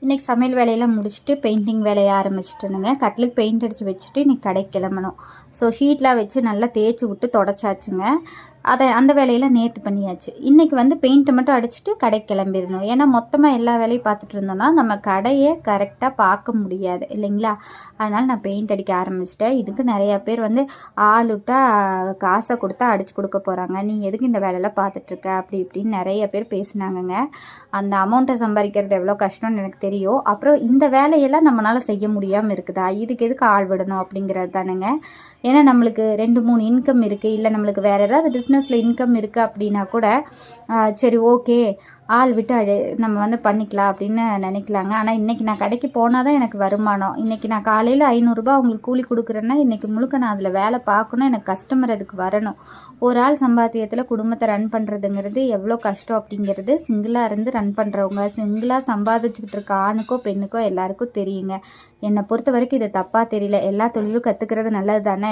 இன்றைக்கி சமையல் வேலையெல்லாம் முடிச்சுட்டு பெயிண்டிங் வேலையை ஆரம்பிச்சிட்டேனுங்க. கட்டிலுக்கு பெயிண்ட் அடித்து வச்சுட்டு இன்றைக்கி கடைக்கு கிளம்பணும். ஸோ ஷீட்லாம் வச்சு நல்லா தேய்ச்சி விட்டு தொடச்சாச்சுங்க. அந்த வேலையெல்லாம் நேற்று பண்ணியாச்சு. இன்றைக்கி வந்து பெயிண்ட்டை மட்டும் அடிச்சுட்டு கடைக்கு கிளம்பிடணும். ஏன்னா மொத்தமாக எல்லா வேலையும் பார்த்துட்டு இருந்தோன்னா நம்ம கடையை கரெக்டாக பார்க்க முடியாது இல்லைங்களா? அதனால் நான் பெயிண்ட் அடிக்க ஆரம்பிச்சிட்டேன். இதுக்கு நிறையா பேர் வந்து ஆள் விட்டா காசை கொடுத்தா அடித்து கொடுக்க போகிறாங்க, நீங்கள் எதுக்கு இந்த வேலையெல்லாம் பார்த்துட்ருக்க அப்படி இப்படின்னு நிறைய பேர் பேசினாங்கங்க. அந்த அமௌண்ட்டை சம்பாதிக்கிறது எவ்வளோ கஷ்டம்னு எனக்கு தெரியும். அப்புறம் இந்த வேலையெல்லாம் நம்மளால் செய்ய முடியாமல் இருக்குதா, இதுக்கு எதுக்கு ஆள் விடணும் அப்படிங்கிறது தானுங்க. ஏன்னா நம்மளுக்கு 2-3 இன்கம் இருக்குது, இல்லை நம்மளுக்கு வேறு ஏதாவது பிஸ்னஸில் இன்கம் இருக்குது அப்படின்னா கூட சரி ஓகே ஆள் விட்டு நம்ம வந்து பண்ணிக்கலாம் அப்படின்னு நினைக்கலாங்க. ஆனால் இன்றைக்கி நான் கடைக்கு போனால் தான் எனக்கு வருமானம். இன்றைக்கி நான் காலையில் 500 அவங்களுக்கு கூலி கொடுக்குறேன்னா இன்றைக்கி முழுக்க நான் அதில் வேலை பார்க்கணும், எனக்கு கஸ்டமர் அதுக்கு வரணும். ஒரு ஆள் சம்பாத்தியத்தில் குடும்பத்தை ரன் பண்ணுறதுங்கிறது எவ்வளோ கஷ்டம் அப்படிங்கிறது சிங்கிளாக இருந்து ரன் பண்ணுறவங்க, சிங்கிளாக சம்பாதிச்சுக்கிட்டு இருக்க ஆணுக்கோ பெண்ணுக்கோ எல்லாருக்கும் தெரியுங்க. என்னை பொறுத்த வரைக்கும் இது தப்பாக தெரியல. எல்லா தொழிலும் கற்றுக்கிறது நல்லது தானே.